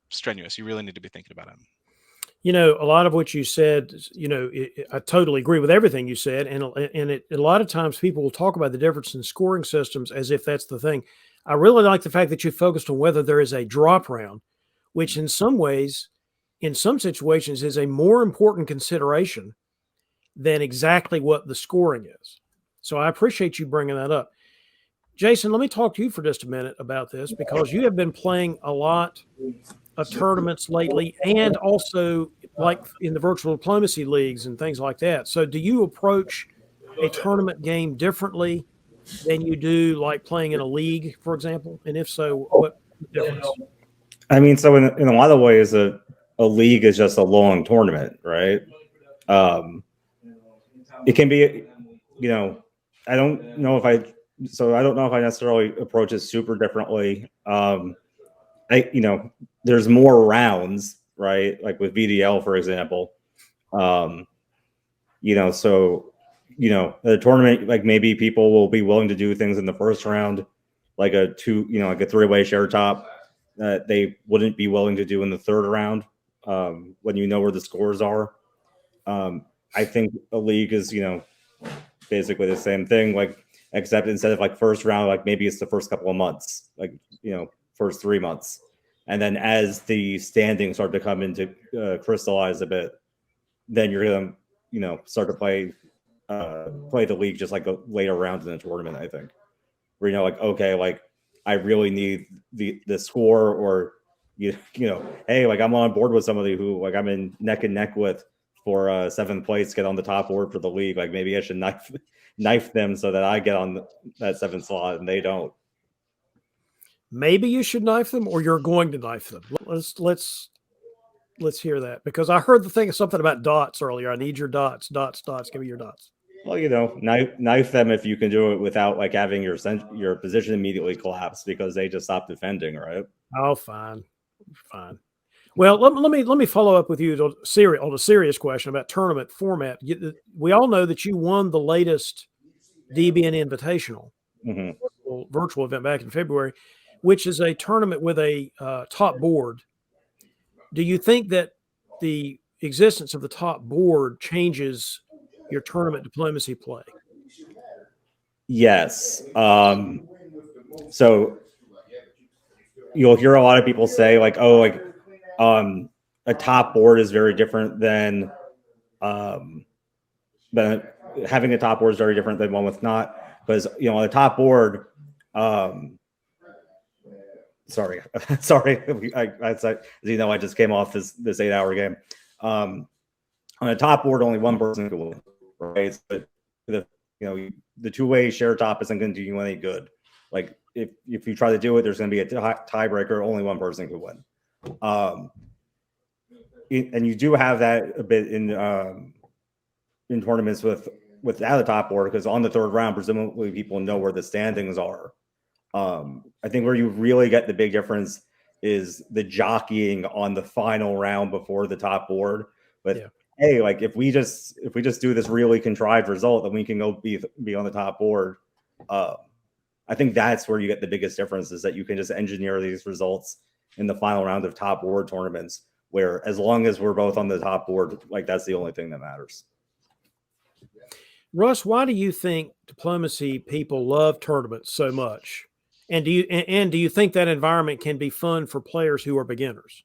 strenuous. You really need to be thinking about it. A lot of what you said, I totally agree with everything you said. And a lot of times people will talk about the difference in scoring systems as if that's the thing. I really like the fact that you focused on whether there is a drop round, which in some ways, in some situations, is a more important consideration than exactly what the scoring is. So I appreciate you bringing that up. Jason, let me talk to you for just a minute about this, because you have been playing a lot of tournaments lately, and also like in the virtual diplomacy leagues and things like that. So do you approach a tournament game differently than you do like playing in a league, for example? And if so, what difference? I mean, so in a lot of ways, a league is just a long tournament, right? It can be, I don't know if I necessarily approach it super differently. There's more rounds, right? Like with VDL, for example. The tournament, like maybe people will be willing to do things in the first round, like a 3-way share top that they wouldn't be willing to do in the third round, when you know where the scores are. I think a league is, basically the same thing, like, except instead of like first round, like maybe it's the first couple of months, like, first 3 months. And then as the standings start to come into crystallize a bit, then you're gonna, start to play the league just like a later rounds in the tournament. I think where like, okay, like I really need the score, or hey, like I'm on board with somebody who like I'm in neck and neck with for 7th place, get on the top board for the league. Like maybe I should knife them so that I get on that 7th slot and they don't. Maybe you should knife them, or you're going to knife them. Let's hear that, because I heard the thing something about dots earlier. I need your dots. Give me your dots. Well, knife them if you can do it without like having your position immediately collapse because they just stop defending, right? Oh, fine. Well, let me follow up with you on a serious question about tournament format. We all know that you won the latest DBN Invitational virtual event back in February, which is a tournament with a top board. Do you think that the existence of the top board changes your tournament diplomacy play? Yes. So you'll hear a lot of people say like, oh, like a top board is very different than having a top board is very different than one with not, because on the top board, sorry, I just came off this 8-hour game. On a top board, only one person can win, right? But the two-way share top isn't going to do you any good. Like if you try to do it, there's going to be a tiebreaker. Only one person can win. And you do have that a bit in tournaments without a top board, because on the 3rd round, presumably people know where the standings are. I think where you really get the big difference is the jockeying on the final round before the top board. But hey, like if we just do this really contrived result, then we can go be on the top board. I think that's where you get the biggest difference, is that you can just engineer these results in the final round of top board tournaments, where as long as we're both on the top board, like that's the only thing that matters. Russ, why do you think diplomacy people love tournaments so much? And do you think that environment can be fun for players who are beginners?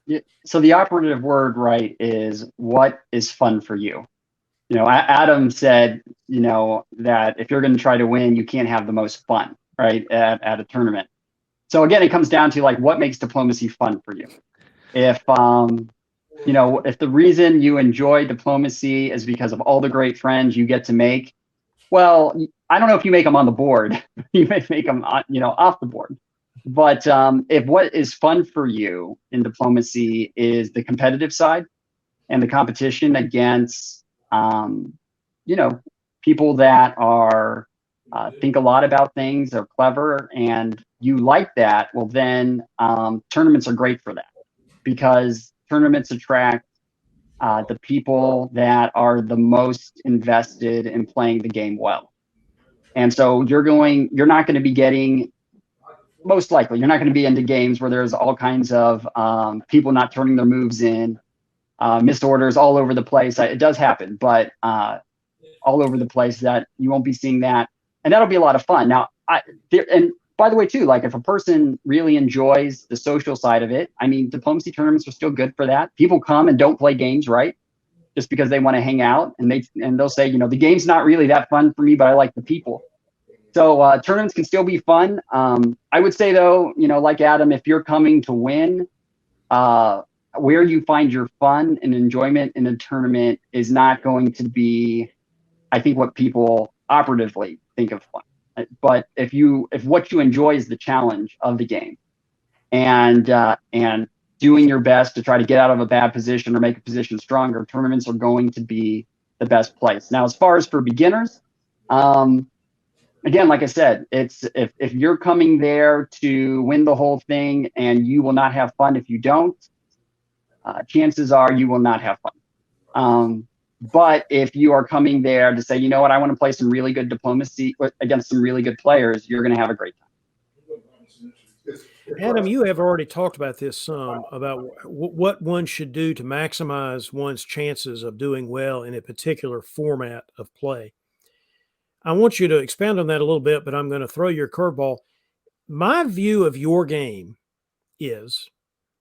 Yeah, so the operative word, right, is what is fun for you. Adam said, that if you're going to try to win, you can't have the most fun, right, at a tournament. So again, it comes down to like what makes diplomacy fun for you. If if the reason you enjoy diplomacy is because of all the great friends you get to make, well, I don't know if you make them on the board. You may make them, off the board. But if what is fun for you in diplomacy is the competitive side and the competition against, people that are think a lot about things, are clever, and you like that, well, then tournaments are great for that, because tournaments attract the people that are the most invested in playing the game well. And so you're not going to be getting, most likely, you're not going to be into games where there's all kinds of people not turning their moves in, missed orders all over the place. It does happen, but all over the place, that you won't be seeing that. And that'll be a lot of fun. Now, and by the way, too, like if a person really enjoys the social side of it, I mean, diplomacy tournaments are still good for that. People come and don't play games, right? Just because they want to hang out, and they'll say, the game's not really that fun for me, but I like the people. So tournaments can still be fun. I would say though, like Adam, if you're coming to win, where you find your fun and enjoyment in a tournament is not going to be, I think, what people operatively think of fun. But if what you enjoy is the challenge of the game, and doing your best to try to get out of a bad position or make a position stronger, tournaments are going to be the best place. Now, as far as for beginners, again, like I said, it's if you're coming there to win the whole thing and you will not have fun if you don't, chances are you will not have fun. But if you are coming there to say, you know what, I want to play some really good diplomacy against some really good players, you're going to have a great time. Adam, you have already talked about this some, about what one should do to maximize one's chances of doing well in a particular format of play. I want you to expand on that a little bit, but I'm going to throw your curveball. My view of your game is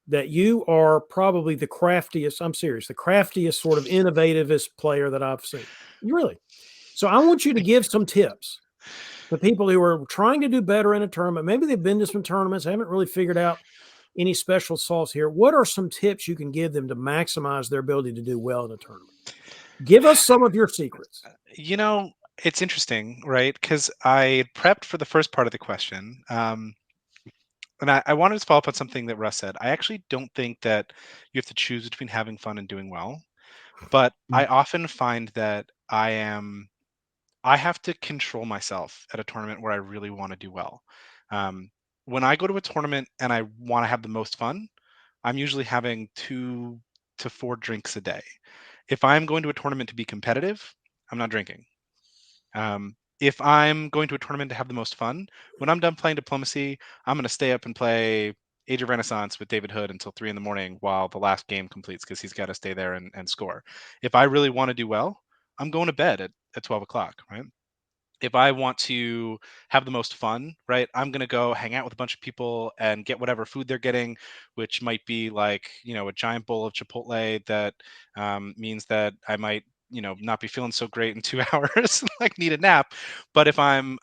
that you are probably the craftiest, I'm serious, the craftiest sort of innovativest player that I've seen. You really. So I want you to give some tips to people who are trying to do better in a tournament. Maybe they've been to some tournaments, haven't really figured out any special sauce here. What are some tips you can give them to maximize their ability to do well in a tournament? Give us some of your secrets. It's interesting, right? Because I prepped for the first part of the question. And I wanted to follow up on something that Russ said. I actually don't think that you have to choose between having fun and doing well. But I often find that I have to control myself at a tournament where I really want to do well. When I go to a tournament and I want to have the most fun, I'm usually having 2 to 4 drinks a day. If I'm going to a tournament to be competitive, I'm not drinking. If I'm going to a tournament to have the most fun, when I'm done playing diplomacy, I'm going to stay up and play Age of Renaissance with David Hood until 3 in the morning while the last game completes because he's got to stay there and score. If I really want to do well, I'm going to bed at 12 o'clock, right? If I want to have the most fun, right, I'm going to go hang out with a bunch of people and get whatever food they're getting, which might be like, a giant bowl of Chipotle that means that I might, not be feeling so great in 2 hours, like need a nap. But if I'm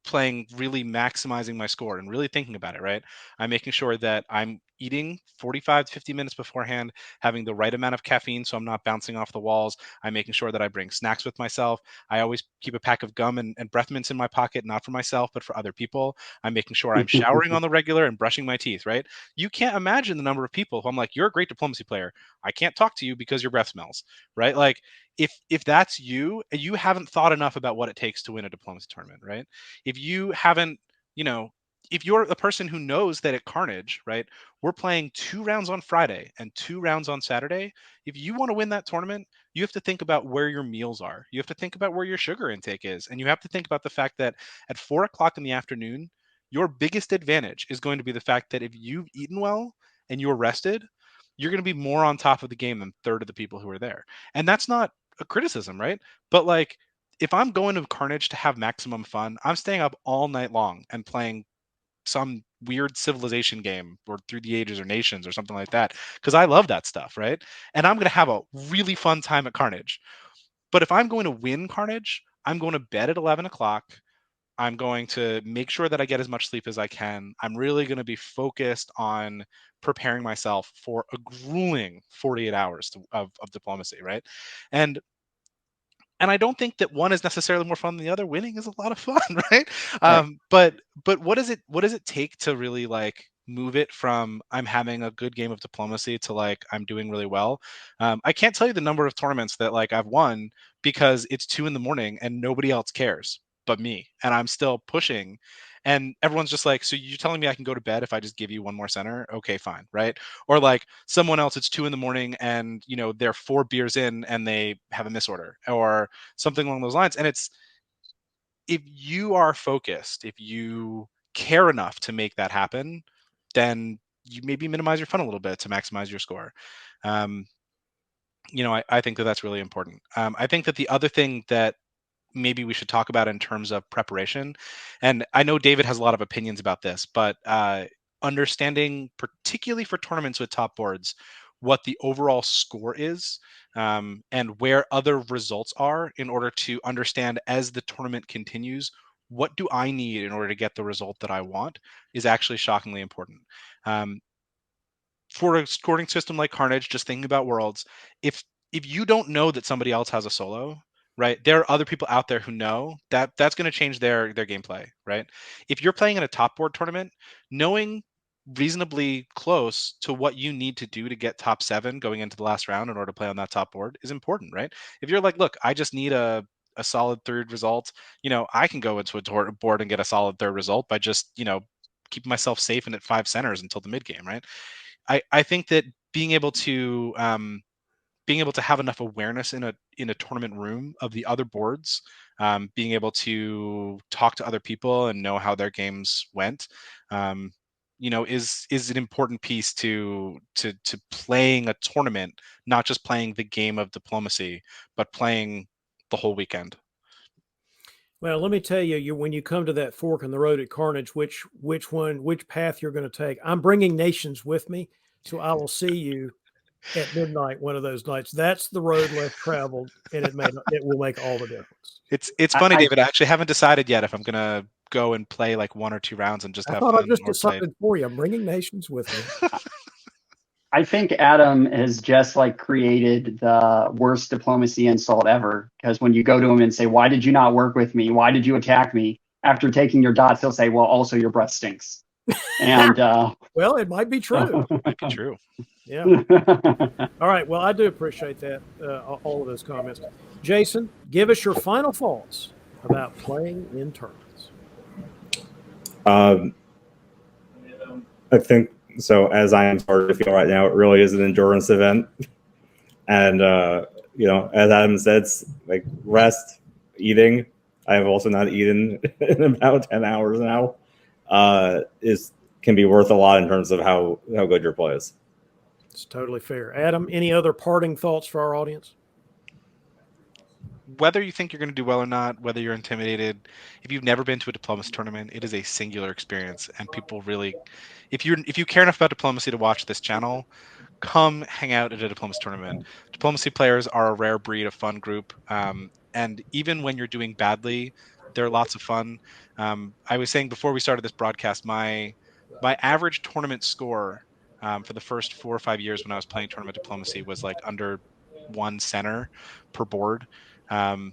playing really maximizing my score and really thinking about it, right? I'm making sure that I'm eating 45 to 50 minutes beforehand, having the right amount of caffeine so I'm not bouncing off the walls. I'm making sure that I bring snacks with myself. I always keep a pack of gum and breath mints in my pocket, not for myself, but for other people. I'm making sure I'm showering on the regular and brushing my teeth, right? You can't imagine the number of people who I'm like, you're a great diplomacy player. I can't talk to you because your breath smells, right? Like, if that's you, you haven't thought enough about what it takes to win a diplomacy tournament, right? If you haven't, you know, if you're a person who knows that at Carnage, right, we're playing 2 rounds on Friday and 2 rounds on Saturday. If you want to win that tournament, you have to think about where your meals are. You have to think about where your sugar intake is. And you have to think about the fact that at 4 o'clock in the afternoon, your biggest advantage is going to be the fact that if you've eaten well and you're rested, you're going to be more on top of the game than third of the people who are there. And that's not a criticism, right? But like, if I'm going to Carnage to have maximum fun, I'm staying up all night long and playing some weird civilization game or through the ages or nations or something like that because I love that stuff, right? And I'm going to have a really fun time at Carnage. But if I'm going to win Carnage, I'm going to bed at 11 o'clock. I'm going to make sure that I get as much sleep as I can. I'm really going to be focused on preparing myself for a grueling 48 hours of diplomacy, right? And and I don't think that one is necessarily more fun than the other. Winning is a lot of fun, right? Right. But what does it take to really like move it from I'm having a good game of diplomacy to like I'm doing really well? I can't tell you the number of tournaments that like I've won because it's 2 in the morning and nobody else cares but me, and I'm still pushing. And everyone's just like, so you're telling me I can go to bed if I just give you one more center? Okay, fine, right? Or like someone else, it's 2 in the morning and they're 4 beers in and they have a misorder or something along those lines. And it's if you are focused, if you care enough to make that happen, then you maybe minimize your fun a little bit to maximize your score. Um, I think that that's really important. I think that the other thing that maybe we should talk about in terms of preparation. And I know David has a lot of opinions about this, but understanding, particularly for tournaments with top boards, what the overall score is and where other results are in order to understand as the tournament continues, what do I need in order to get the result that I want is actually shockingly important. Um, for a scoring system like Carnage, just thinking about worlds, if you don't know that somebody else has a solo, right? There are other people out there who know that that's going to change their gameplay, right? If you're playing in a top board tournament, knowing reasonably close to what you need to do to get top 7 going into the last round in order to play on that top board is important, right? If you're like, look, I just need a solid third result, I can go into a board and get a solid third result by just, keeping myself safe and at 5 centers until the mid game, right? I think that being able to have enough awareness in a tournament room of the other boards, being able to talk to other people and know how their games went, is an important piece to playing a tournament, not just playing the game of diplomacy, but playing the whole weekend. Well, let me tell you, when you come to that fork in the road at Carnage, which path you're going to take. I'm bringing nations with me, so I will see you at midnight one of those nights. That's the road less traveled, and it will make all the difference. It's funny, David. I actually haven't decided yet if I'm gonna go and play like 1 or 2 rounds and just I have thought I fun just or play. decided for you. I'm bringing nations with me. I think Adam has just like created the worst diplomacy insult ever. Because when you go to him and say, "Why did you not work with me? Why did you attack me?" After taking your dots, he'll say, "Well, also your breath stinks." And well, it might be true. Might be true. Yeah. All right. Well, I do appreciate that, all of those comments. Jason, give us your final thoughts about playing in tournaments. I think so. As I am starting to feel right now, it really is an endurance event, and as Adam said, like rest, eating. I have also not eaten in about 10 hours now. Can be worth a lot in terms of how good your play is. It's totally fair. Adam, any other parting thoughts for our audience? Whether you think you're going to do well or not, whether you're intimidated, if you've never been to a diplomacy tournament, it is a singular experience, and people really, if you care enough about diplomacy to watch this channel, come hang out at a diplomacy tournament. Diplomacy players are a rare breed of fun group, and even when you're doing badly, they're lots of fun. I was saying before we started this broadcast, my average tournament score for the first 4 or 5 years when I was playing tournament diplomacy was like under 1 center per board. And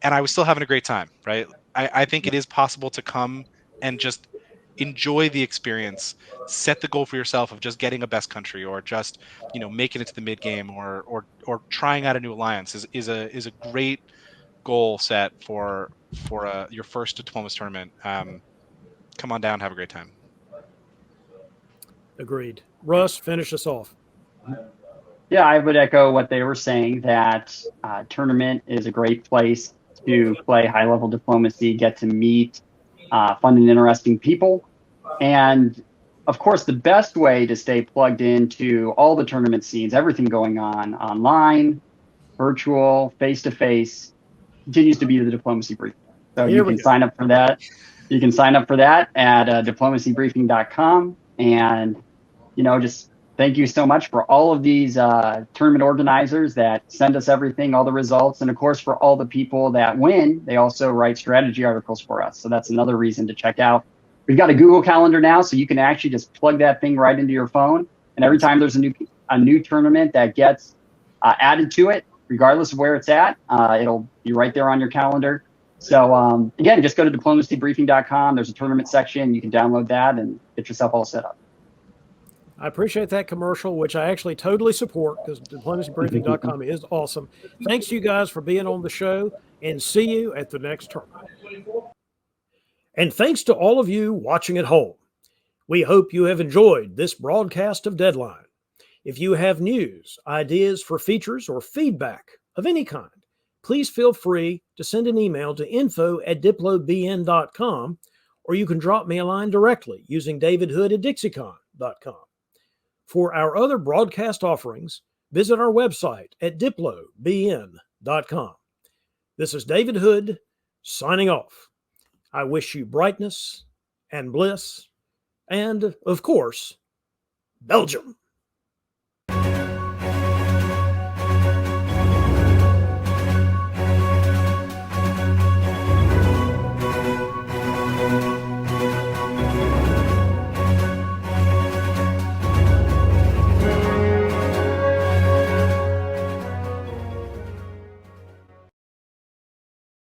I was still having a great time, right? I think it is possible to come and just enjoy the experience, set the goal for yourself of just getting a best country, or just making it to the mid game, or trying out a new alliance is a great goal set for your first diplomacy tournament. Come on down, have a great time. Agreed. Russ, finish us off. Yeah, I would echo what they were saying, that tournament is a great place to play high-level diplomacy, get to meet fun and interesting people. And, of course, the best way to stay plugged into all the tournament scenes, everything going on online, virtual, face-to-face, continues to be the Diplomacy Briefing. So you can sign up for that. You can sign up for that at diplomacybriefing.com. And, just thank you so much for all of these tournament organizers that send us everything, all the results. And of course, for all the people that win, they also write strategy articles for us. So that's another reason to check out. We've got a Google Calendar now, so you can actually just plug that thing right into your phone. And every time there's a new tournament that gets added to it, regardless of where it's at, it'll be right there on your calendar. So again, just go to diplomacybriefing.com. There's a tournament section. You can download that and get yourself all set up. I appreciate that commercial, which I actually totally support, because diplomacybriefing.com is awesome. Thanks, you guys, for being on the show, and see you at the next tournament. And thanks to all of you watching at home. We hope you have enjoyed this broadcast of Deadline. If you have news, ideas for features, or feedback of any kind, please feel free to send an email to info@diplobn.com, or you can drop me a line directly using davidhood@dixiecon.com. For our other broadcast offerings, visit our website at diplobn.com. This is David Hood signing off. I wish you brightness and bliss and, of course, Belgium.